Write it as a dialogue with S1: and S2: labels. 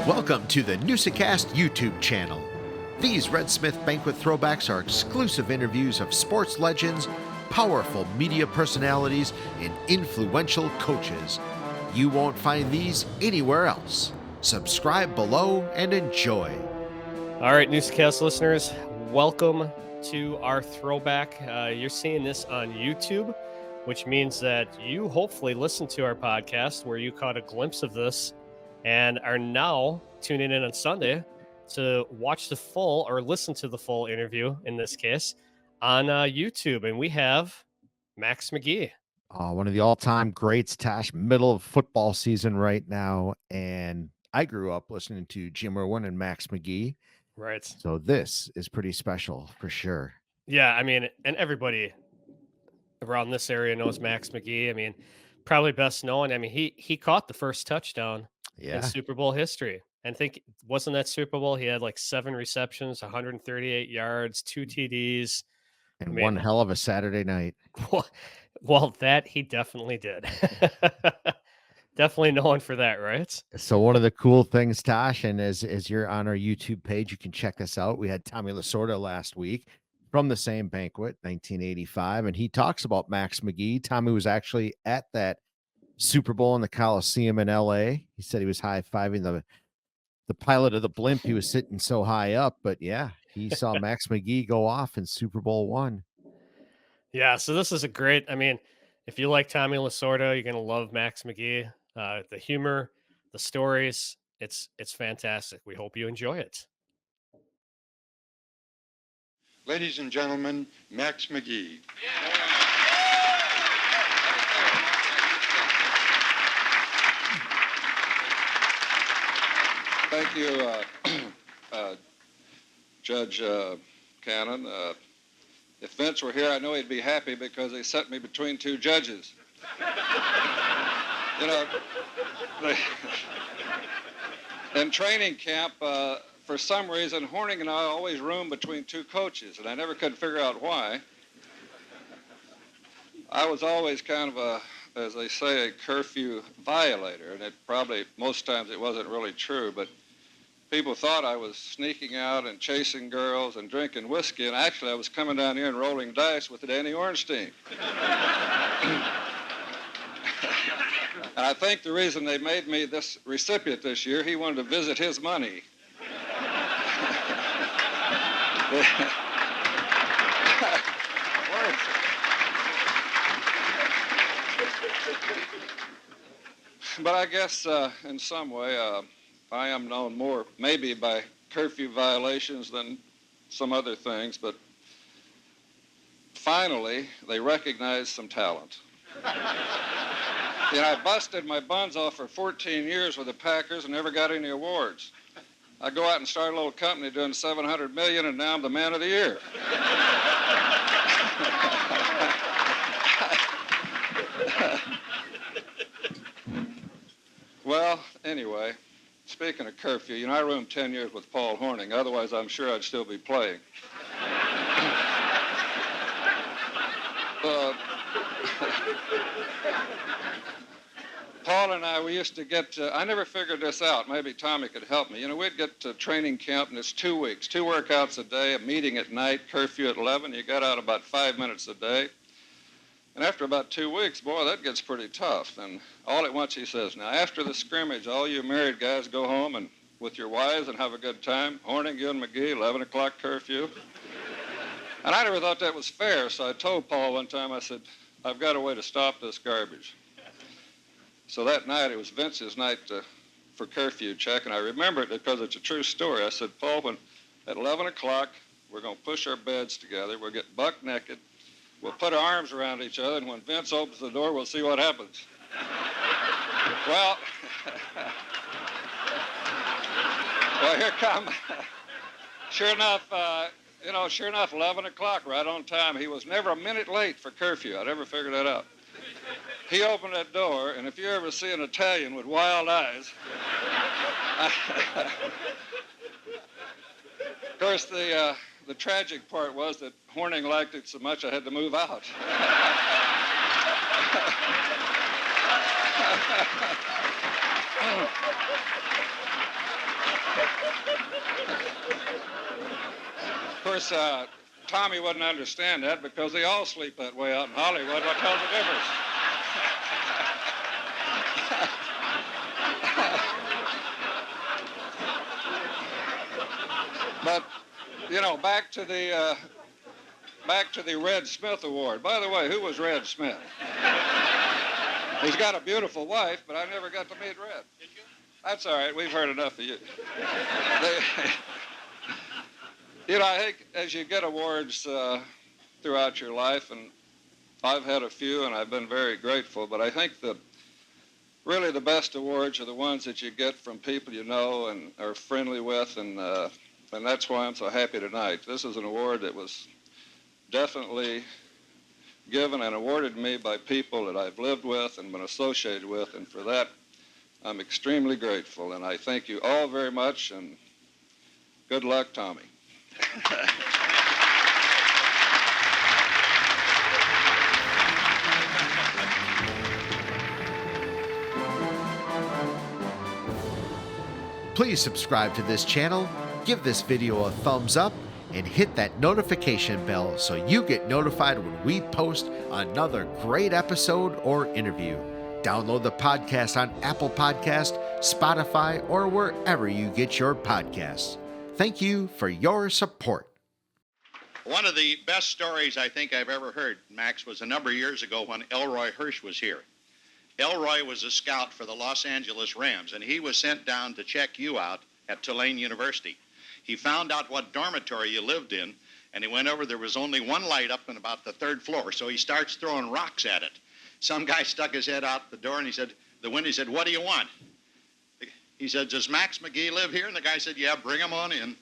S1: Welcome to the Newsa-Cast YouTube channel. These Red Smith Banquet throwbacks are exclusive interviews of sports legends, powerful media personalities, and influential coaches. You won't find these anywhere else. Subscribe below and enjoy.
S2: All right, Newsa-Cast listeners, welcome to our throwback. You're seeing this on YouTube, which means that you hopefully listened to our podcast where you caught a glimpse of this and are now tuning in on Sunday to watch the full or listen to the full interview, in this case, on YouTube. And we have Max McGee.
S1: One of the all-time greats, Tash, middle of football season right now. And I grew up listening to Jim Irwin and Max McGee.
S2: Right.
S1: So this is pretty special for sure.
S2: Yeah, I mean, and everybody around this area knows Max McGee. I mean, probably best known. I mean, he caught the first touchdown in Super Bowl history. And think, wasn't that Super Bowl? He had like 7 receptions, 138 yards, 2 TDs.
S1: And one hell of a Saturday night.
S2: Well, that he definitely did. Definitely known for that, right?
S1: So one of the cool things, Tosh, and as you're on our YouTube page, you can check this out. We had Tommy Lasorda last week from the same banquet, 1985, and he talks about Max McGee. Tommy was actually at that Super Bowl in the Coliseum in LA. He said he was high-fiving the pilot of the blimp. He was sitting so high up, but yeah, he saw Max McGee go off in Super Bowl I.
S2: Yeah, so this is a great, I mean, if you like Tommy Lasorda, you're going to love Max McGee. The humor, the stories, it's fantastic. We hope you enjoy it.
S3: Ladies and gentlemen, Max McGee. Thank you, Judge Cannon. If Vince were here, I know he'd be happy because they set me between 2 judges. You know, in training camp, for some reason, Horning and I always roomed between 2 coaches, and I never could figure out why. I was always kind of a, as they say, a curfew violator, and it probably, most times it wasn't really true, but people thought I was sneaking out and chasing girls and drinking whiskey, and actually I was coming down here and rolling dice with Danny Ornstein. And I think the reason they made me this recipient this year, he wanted to visit his money. But I guess in some way I am known more maybe by curfew violations than some other things, but finally they recognized some talent. You know, I busted my buns off for 14 years with the Packers and never got any awards. I go out and start a little company doing $700 million, and now I'm the man of the year. Well, anyway, speaking of curfew, you know, I roomed 10 years with Paul Horning. Otherwise, I'm sure I'd still be playing. Paul and I, we used to get, I never figured this out. Maybe Tommy could help me. You know, we'd get to training camp, and it's 2 weeks, 2 workouts a day, a meeting at night, curfew at 11. You got out about 5 minutes a day. And after about 2 weeks, boy, that gets pretty tough. And all at once he says, now, after the scrimmage, all you married guys go home and with your wives and have a good time. Horning, you and McGee, 11 o'clock curfew. And I never thought that was fair, so I told Paul one time, I said, I've got a way to stop this garbage. So that night, it was Vince's night for curfew check, and I remember it because it's a true story. I said, Paul, when at 11 o'clock, we're going to push our beds together, we'll get buck naked, we'll put our arms around each other, and when Vince opens the door, we'll see what happens. Well, here come, sure enough, 11 o'clock, right on time. He was never a minute late for curfew. I never figured that out. He opened that door, and if you ever see an Italian with wild eyes, of course, the tragic part was that Horning liked it so much I had to move out. Of course, Tommy wouldn't understand that because they all sleep that way out in Hollywood. What tells the difference? But, you know, back to the Red Smith Award. By the way, who was Red Smith? He's got a beautiful wife, but I never got to meet Red. Did you? That's all right. We've heard enough of you. You know, I think as you get awards throughout your life, and I've had a few, and I've been very grateful, but I think that really the best awards are the ones that you get from people you know and are friendly with, and that's why I'm so happy tonight. This is an award that was definitely given and awarded to me by people that I've lived with and been associated with, and for that I'm extremely grateful, and I thank you all very much, and good luck, Tommy.
S1: Please subscribe to this channel, give this video a thumbs up, and hit that notification bell so you get notified when we post another great episode or interview. Download the podcast on Apple Podcast, Spotify, or wherever you get your podcasts. Thank you for your support.
S4: One of the best stories I think I've ever heard, Max, was a number of years ago when Elroy Hirsch was here. Elroy was a scout for the Los Angeles Rams, and he was sent down to check you out at Tulane University. He found out what dormitory you lived in, and he went over. There was only one light up on about the third floor, so he starts throwing rocks at it. Some guy stuck his head out the door, and he said, "What do you want?" He said, "Does Max McGee live here?" And the guy said, "Yeah, bring him on in."